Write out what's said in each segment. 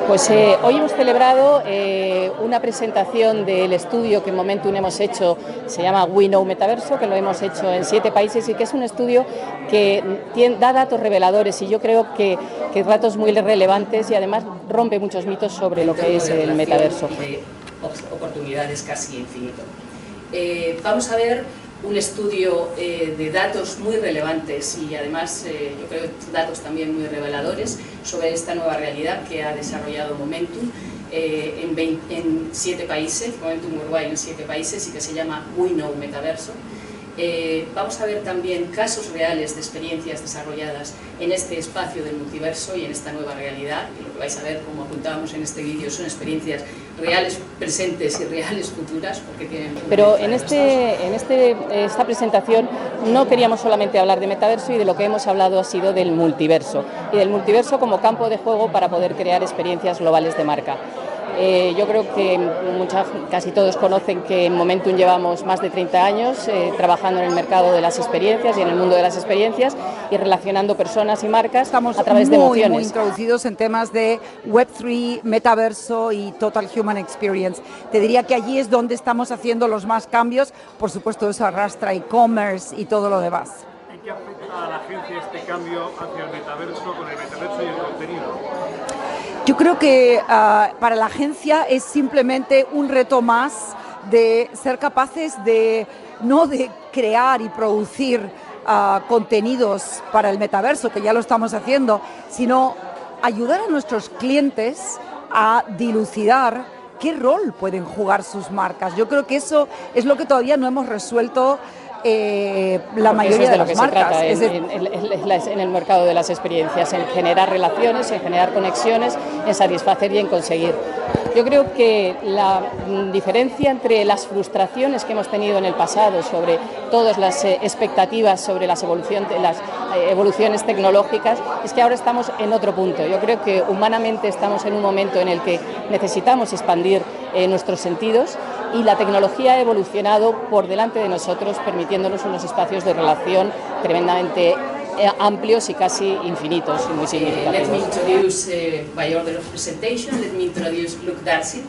Pues hoy hemos celebrado una presentación del estudio que en Momentum hemos hecho, se llama We Know Metaverso, que lo hemos hecho en 7 países y que es un estudio que da datos reveladores y yo creo que datos muy relevantes y además rompe muchos mitos sobre lo que es el metaverso. De oportunidades casi infinito. Vamos a ver un estudio de datos muy relevantes y además yo creo datos también muy reveladores sobre esta nueva realidad que ha desarrollado Momentum en 7 países, Momentum Worldwide en 7 países y que se llama We Know Metaverso. Vamos a ver también casos reales de experiencias desarrolladas en este espacio del multiverso y en esta nueva realidad. Y lo que vais a ver, como apuntábamos en este vídeo, son experiencias reales presentes y reales futuras. Porque tienen Pero en esta presentación no queríamos solamente hablar de metaverso y de lo que hemos hablado ha sido del multiverso. Y del multiverso como campo de juego para poder crear experiencias globales de marca. Yo creo que casi todos conocen que en Momentum llevamos más de 30 años trabajando en el mercado de las experiencias y en el mundo de las experiencias y relacionando personas y marcas a través de emociones. Estamos muy introducidos en temas de Web3, Metaverso y Total Human Experience. Te diría que allí es donde estamos haciendo los más cambios. Por supuesto, eso arrastra e-commerce y todo lo demás. ¿En qué afecta a la agencia este cambio hacia el metaverso, con el metaverso y el contenido? Yo creo que para la agencia es simplemente un reto más de ser capaces de no de crear y producir contenidos para el metaverso, que ya lo estamos haciendo, sino ayudar a nuestros clientes a dilucidar qué rol pueden jugar sus marcas. Yo creo que eso es lo que todavía no hemos resuelto la mayoría de las marcas. Eso es de lo que se trata en el mercado de las experiencias, en generar relaciones, en generar conexiones, en satisfacer y en conseguir. Yo creo que la diferencia entre las frustraciones que hemos tenido en el pasado sobre todas las expectativas sobre las evoluciones tecnológicas es que ahora estamos en otro punto. Yo creo que humanamente estamos en un momento en el que necesitamos expandir nuestros sentidos y la tecnología ha evolucionado por delante de nosotros, permitiéndonos unos espacios de relación tremendamente amplios y casi infinitos y muy significativos. Let me introduce, by order of presentation, let me introduce DArcy.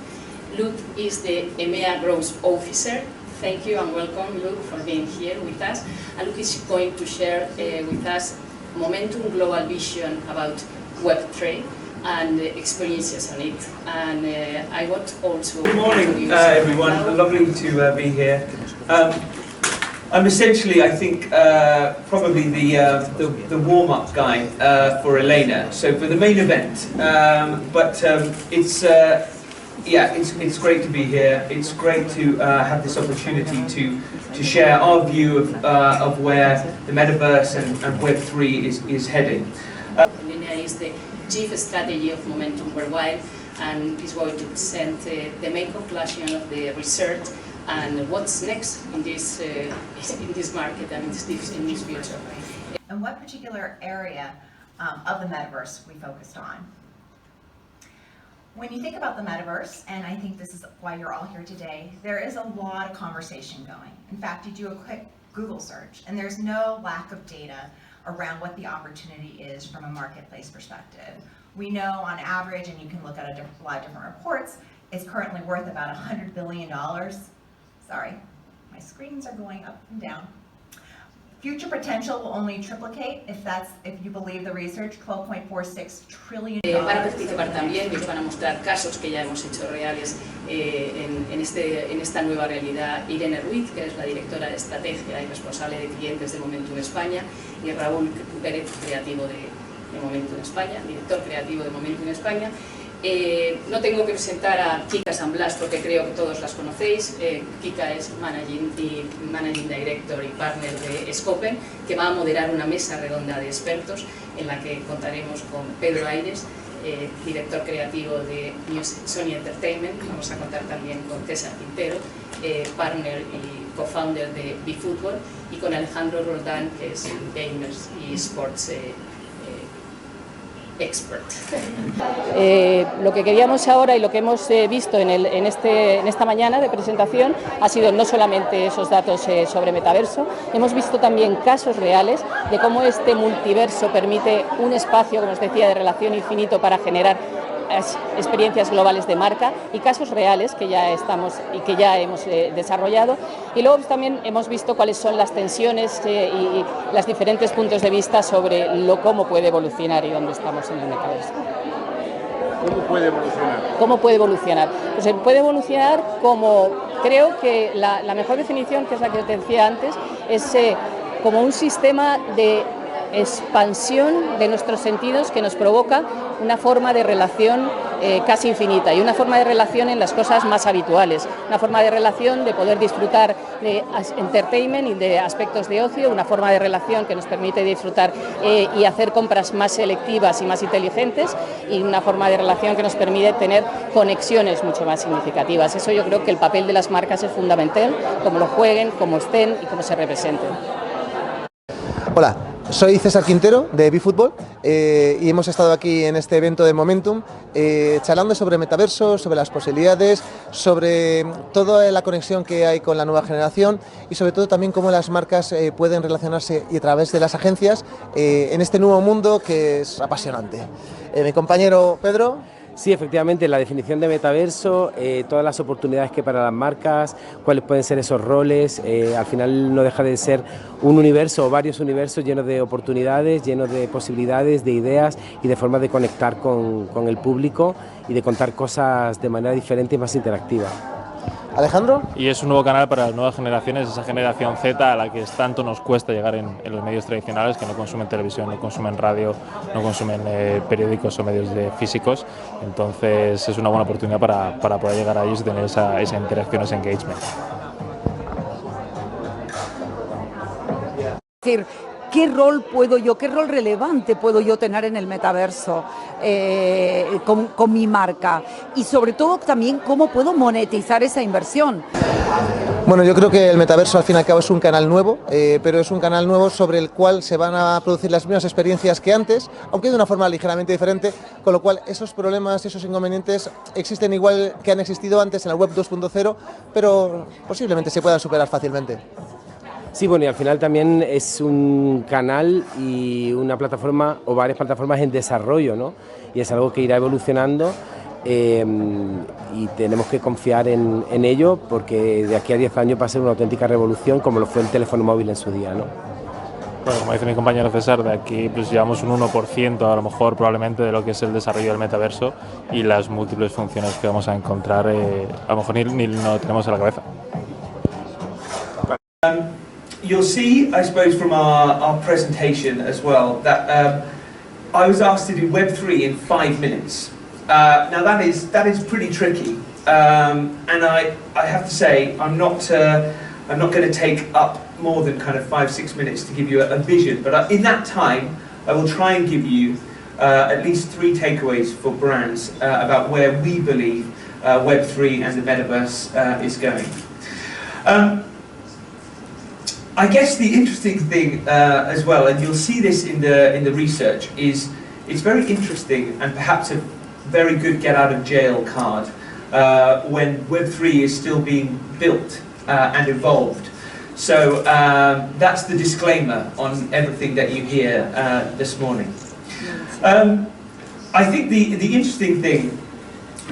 Luke is the EMEA Growth Officer. Thank you and welcome, Luke, for being here with us. And Luke is going to share with us Momentum Global Vision about Web3 and experiences on it. And I want also Good morning, everyone. Lovely to be here. I'm essentially, I think, probably the warm-up guy for Elena. So for the main event, it's great to be here. It's great to have this opportunity to share our view of where the Metaverse and Web3 is heading. Elena is the Chief Strategy of Momentum Worldwide and is going to present the main conclusion of the research and what's next in this market and in this future. And what particular area of the Metaverse we focused on? When you think about the Metaverse, and I think this is why you're all here today, there is a lot of conversation going. In fact, you do a quick Google search, and there's no lack of data around what the opportunity is from a marketplace perspective. We know on average, and you can look at a lot of different reports, it's currently worth about $100 billion. Sorry, my screens are going up and down. Future potential will only triplicate if you believe the research, $12.46 trillion. Van a participar también y os van a mostrar casos que ya hemos hecho reales en esta nueva realidad. Irene Ruiz, que es la directora de estrategia y responsable de clientes de Momentum España, y Raúl Pérez, creativo de Momentum España, director creativo de Momentum España. No tengo que presentar a Kika Samblás porque creo que todos las conocéis. Kika es Managing Director y Partner de Esports, que va a moderar una mesa redonda de expertos en la que contaremos con Pedro, director creativo de Sony Entertainment. Vamos a contar también con César, Quintero, partner y co-founder de eFootball, y con Alejando Roldán, que es Gamers y Esports expert. Lo que queríamos ahora y lo que hemos visto en esta mañana de presentación ha sido no solamente esos datos sobre metaverso, hemos visto también casos reales de cómo este multiverso permite un espacio, como os decía, de relación infinito para generar experiencias globales de marca y casos reales que ya hemos desarrollado, y luego también hemos visto cuáles son las tensiones y los diferentes puntos de vista sobre cómo puede evolucionar y dónde estamos en el metaverso. ¿Cómo puede evolucionar? ¿Cómo puede evolucionar? Pues puede evolucionar como, creo que la mejor definición, que es la que te decía antes, es como un sistema de expansión de nuestros sentidos que nos provoca una forma de relación casi infinita y una forma de relación en las cosas más habituales, una forma de relación de poder disfrutar de entertainment y de aspectos de ocio, una forma de relación que nos permite disfrutar y hacer compras más selectivas y más inteligentes, y una forma de relación que nos permite tener conexiones mucho más significativas. Eso yo creo que el papel de las marcas es fundamental, cómo lo jueguen, cómo estén y cómo se representen. Hola. Soy César Quintero de eFootball y hemos estado aquí en este evento de Momentum charlando sobre metaverso, sobre las posibilidades, sobre toda la conexión que hay con la nueva generación y sobre todo también cómo las marcas pueden relacionarse y a través de las agencias en este nuevo mundo que es apasionante. Mi compañero Pedro. Sí, efectivamente, la definición de metaverso, todas las oportunidades que para las marcas, cuáles pueden ser esos roles, al final no deja de ser un universo o varios universos llenos de oportunidades, llenos de posibilidades, de ideas y de formas de conectar con el público y de contar cosas de manera diferente y más interactiva. Alejando. Y es un nuevo canal para las nuevas generaciones, esa generación Z a la que tanto nos cuesta llegar en los medios tradicionales, que no consumen televisión, no consumen radio, no consumen periódicos o medios físicos. Entonces es una buena oportunidad para poder llegar a ellos y tener esa interacción, ese engagement. ¿Qué rol qué rol relevante puedo yo tener en el metaverso con mi marca? Y sobre todo también, ¿cómo puedo monetizar esa inversión? Bueno, yo creo que el metaverso al fin y al cabo es un canal nuevo, pero es un canal nuevo sobre el cual se van a producir las mismas experiencias que antes, aunque de una forma ligeramente diferente, con lo cual esos problemas, esos inconvenientes existen igual que han existido antes en la web 2.0, pero posiblemente se puedan superar fácilmente. Sí, bueno, y al final también es un canal y una plataforma o varias plataformas en desarrollo, ¿no? Y es algo que irá evolucionando y tenemos que confiar en ello, porque de aquí a 10 años va a ser una auténtica revolución, como lo fue el teléfono móvil en su día, ¿no? Bueno, como dice mi compañero César, de aquí pues llevamos un 1% a lo mejor probablemente de lo que es el desarrollo del metaverso y las múltiples funciones que vamos a encontrar, a lo mejor ni lo tenemos en la cabeza. You'll see, I suppose, from our presentation as well, that I was asked to do Web3 in 5 minutes. Now that is pretty tricky, and I have to say I'm not going to take up more than kind of 5-6 minutes to give you a vision. But in that time, I will try and give you at least 3 takeaways for brands about where we believe Web3 and the Metaverse is going. I guess the interesting thing as well, and you'll see this in the research, is it's very interesting and perhaps a very good get out of jail card when Web3 is still being built and evolved. So that's the disclaimer on everything that you hear this morning. I think the interesting thing,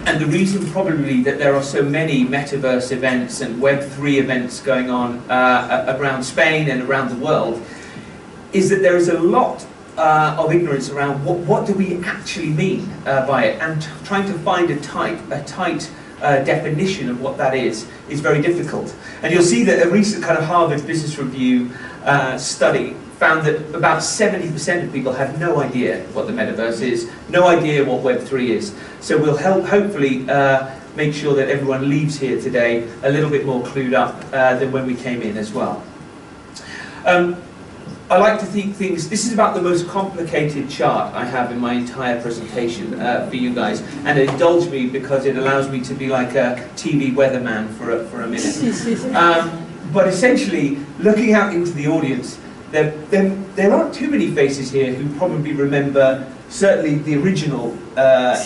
and the reason probably that there are so many Metaverse events and Web3 events going on around Spain and around the world, is that there is a lot of ignorance around what do we actually mean by it, and trying to find a tight definition of what that is very difficult. And you'll see that a recent kind of Harvard Business Review study found that about 70% of people have no idea what the Metaverse is, no idea what Web3 is. So we'll hopefully make sure that everyone leaves here today a little bit more clued up than when we came in as well. I like to think this is about the most complicated chart I have in my entire presentation for you guys, and indulge me because it allows me to be like a TV weatherman for a minute. But essentially, looking out into the audience, there aren't too many faces here who probably remember certainly the original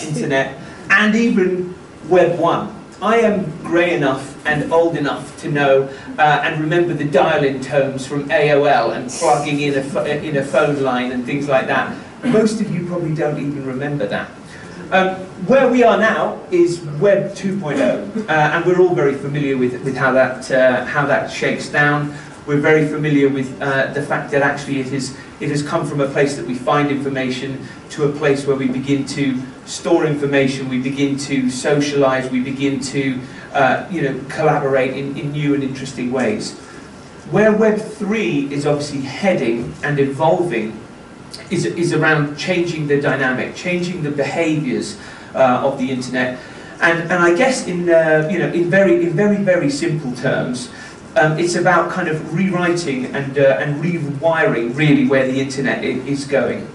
internet and even Web 1. I am grey enough and old enough to know and remember the dial-in tones from AOL and plugging in a phone line and things like that. Most of you probably don't even remember that. Where we are now is Web 2.0, and we're all very familiar with how that shakes down. We're very familiar with the fact that actually it has come from a place that we find information to a place where we begin to store information, we begin to socialize, we begin to collaborate in new and interesting ways. Where Web 3 is obviously heading and evolving is around changing the dynamic, changing the behaviors of the internet, and I guess in very simple terms, it's about kind of rewriting and rewiring really where the internet is going.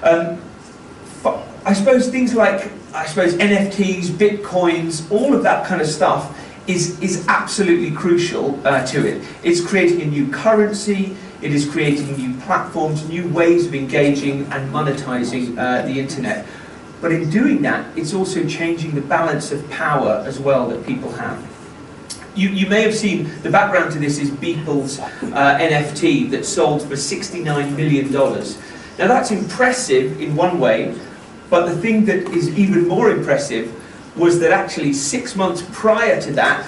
I suppose things like NFTs, bitcoins, all of that kind of stuff is absolutely crucial to it. It's creating a new currency. It is creating new platforms, new ways of engaging and monetizing the internet. But in doing that, it's also changing the balance of power as well that people have. You may have seen, the background to this is Beeple's NFT that sold for $69 million. Now that's impressive in one way, but the thing that is even more impressive was that actually 6 months prior to that,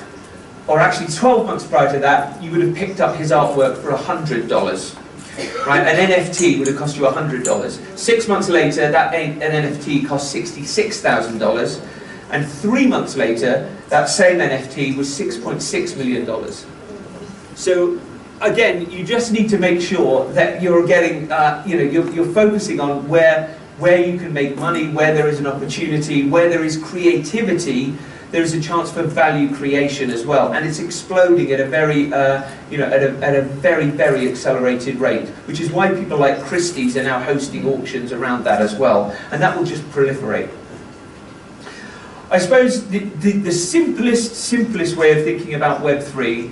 or actually 12 months prior to that, you would have picked up his artwork for $100. Right? An NFT would have cost you $100. 6 months later, an NFT cost $66,000. And 3 months later, that same NFT was $6.6 million. So again, you just need to make sure that you're getting, you're focusing on where you can make money, where there is an opportunity, where there is creativity. There is a chance for value creation as well, and it's exploding at a very, very accelerated rate. Which is why people like Christie's are now hosting auctions around that as well, and that will just proliferate. I suppose the simplest way of thinking about Web 3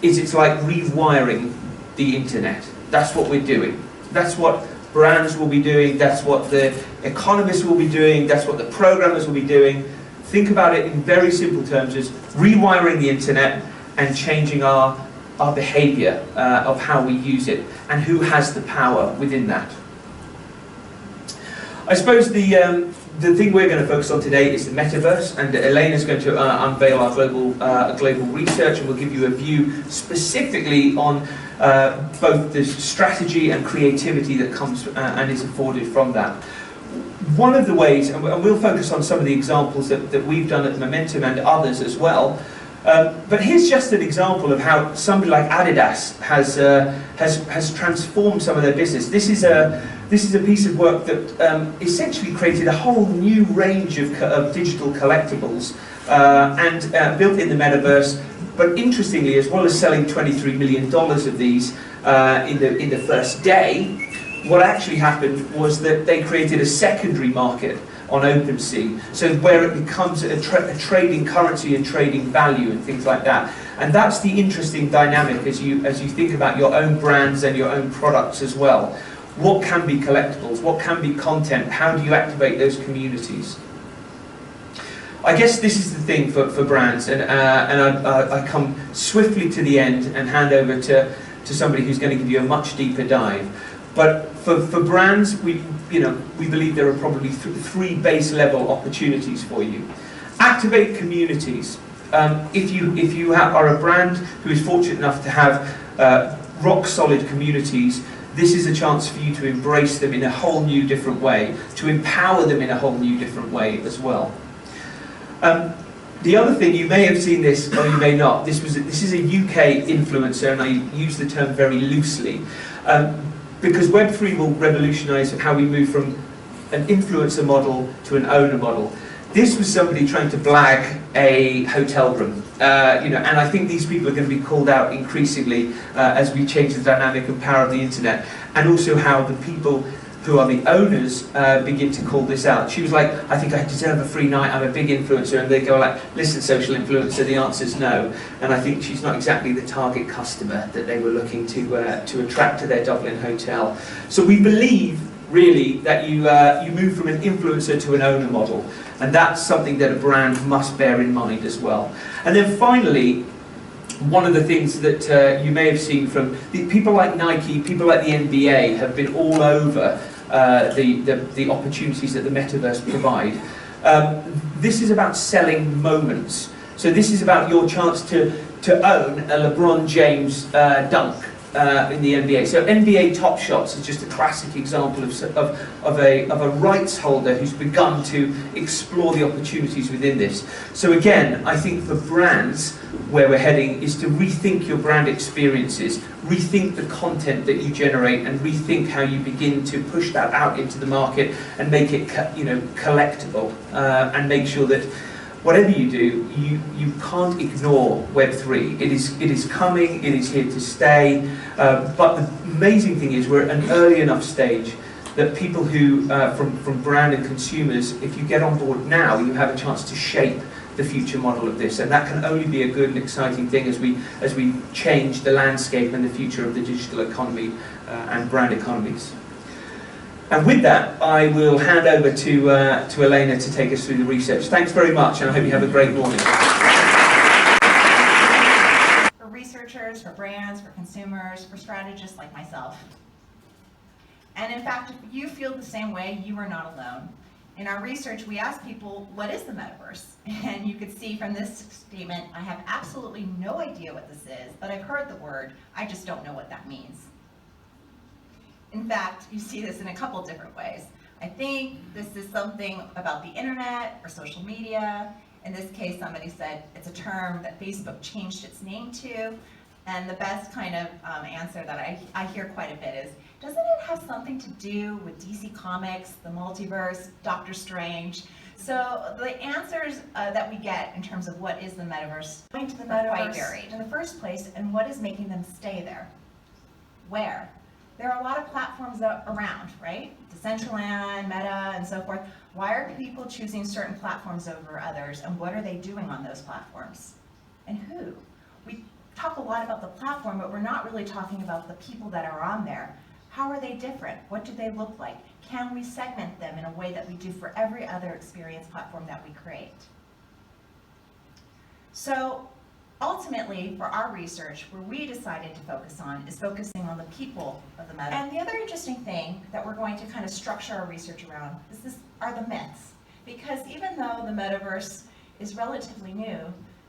is it's like rewiring the internet. That's what we're doing. That's what brands will be doing. That's what the economists will be doing. That's what the programmers will be doing. Think about it in very simple terms as rewiring the internet and changing our behavior of how we use it and who has the power within that. I suppose the thing we're going to focus on today is the Metaverse, and Elena is going to unveil our global research, and we'll give you a view specifically on both the strategy and creativity that comes and is afforded from that. One of the ways, and we'll focus on some of the examples that we've done at Momentum and others as well, but here's just an example of how somebody like Adidas has transformed some of their business. This is a piece of work that essentially created a whole new range of digital collectibles and built in the Metaverse. But interestingly, as well as selling $23 million of these in the first day, what actually happened was that they created a secondary market on OpenSea, so where it becomes a trading currency and trading value and things like that. And that's the interesting dynamic as you think about your own brands and your own products as well. What can be collectibles? What can be content? How do you activate those communities? I guess this is the thing for brands, and I come swiftly to the end and hand over to somebody who's going to give you a much deeper dive. But for brands, we believe there are probably three base level opportunities for you. Activate communities. If you are a brand who is fortunate enough to have rock solid communities, this is a chance for you to embrace them in a whole new different way, to empower them in a whole new different way as well. The other thing, you may have seen this or you may not, this is a UK influencer, and I use the term very loosely, because Web3 will revolutionise how we move from an influencer model to an owner model. This was somebody trying to blag a hotel room, and I think these people are going to be called out increasingly as we change the dynamic and power of the internet, and also how the people who are the owners, begin to call this out. She was like, I think I deserve a free night, I'm a big influencer, and they go like, listen, social influencer, the answer's no. And I think she's not exactly the target customer that they were looking to attract to their Dublin hotel. So we believe, really, that you move from an influencer to an owner model, and that's something that a brand must bear in mind as well. And then finally, one of the things that you may have seen from people like Nike, people like the NBA have been all over the opportunities that the Metaverse provide. This is about selling moments. So this is about your chance to own a LeBron James dunk in the NBA. So NBA Top Shots is just a classic example of a rights holder who's begun to explore the opportunities within this. So again, I think for brands, where we're heading is to rethink your brand experiences, rethink the content that you generate, and rethink how you begin to push that out into the market and make it, collectible, and make sure that whatever you do, you can't ignore Web3. It is coming, it is here to stay, but the amazing thing is we're at an early enough stage that people who, from brand and consumers, if you get on board now, you have a chance to shape the future model of this, and that can only be a good and exciting thing as we change the landscape and the future of the digital economy and brand economies. And with that, I will hand over to Elena to take us through the research. Thanks very much, and I hope you have a great morning. For researchers, for brands, for consumers, for strategists like myself. And in fact, if you feel the same way, you are not alone. In our research, we asked people, what is the Metaverse? And you could see from this statement, I have absolutely no idea what this is, but I've heard the word, I just don't know what that means. In fact, you see this in a couple different ways. I think this is something about the internet or social media. In this case, somebody said it's a term that Facebook changed its name to. And the best kind of answer that I hear quite a bit is, doesn't it have something to do with DC Comics, the Multiverse, Doctor Strange? So the answers that we get in terms of what is the Metaverse, going to the Metaverse are quite varied. In the first place, and what is making them stay there? Where? There are a lot of platforms around, right? Decentraland, Meta, and so forth. Why are people choosing certain platforms over others, and what are they doing on those platforms? And who? We talk a lot about the platform, but we're not really talking about the people that are on there. How are they different? What do they look like? Can we segment them in a way that we do for every other experience platform that we create? So ultimately, for our research, where we decided to focus on is focusing on the people of the Metaverse. And the other interesting thing that we're going to kind of structure our research around are the myths. Because even though the Metaverse is relatively new,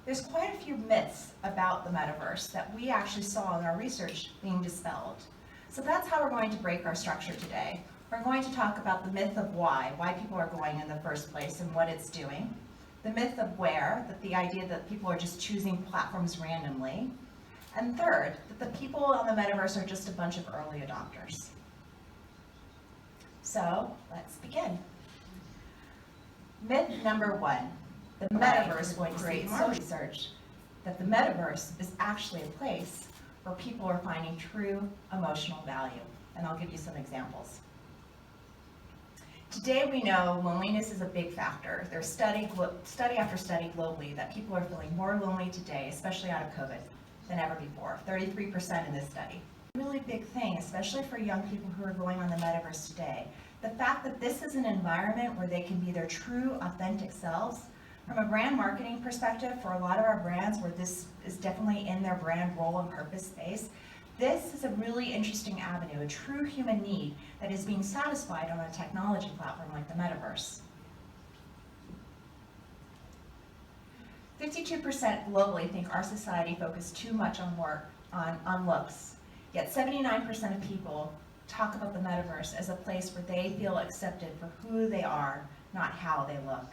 there's quite a few myths about the Metaverse that we actually saw in our research being dispelled. So that's how we're going to break our structure today. We're going to talk about the myth of why people are going in the first place and what it's doing. The myth of where, that the idea that people are just choosing platforms randomly. And third, that the people on the Metaverse are just a bunch of early adopters. So let's begin. Myth number one, the Metaverse is going to create more research that the Metaverse is actually a place where people are finding true emotional value. And I'll give you some examples. Today we know loneliness is a big factor. There's study after study globally that people are feeling more lonely today, especially out of COVID, than ever before, 33% in this study. A really big thing, especially for young people who are going on the Metaverse today. The fact that this is an environment where they can be their true, authentic selves. From a brand marketing perspective, for a lot of our brands where this is definitely in their brand role and purpose space, this is a really interesting avenue, a true human need that is being satisfied on a technology platform like the Metaverse. 52% globally think our society focuses too much on looks, yet 79% of people talk about the Metaverse as a place where they feel accepted for who they are, not how they look.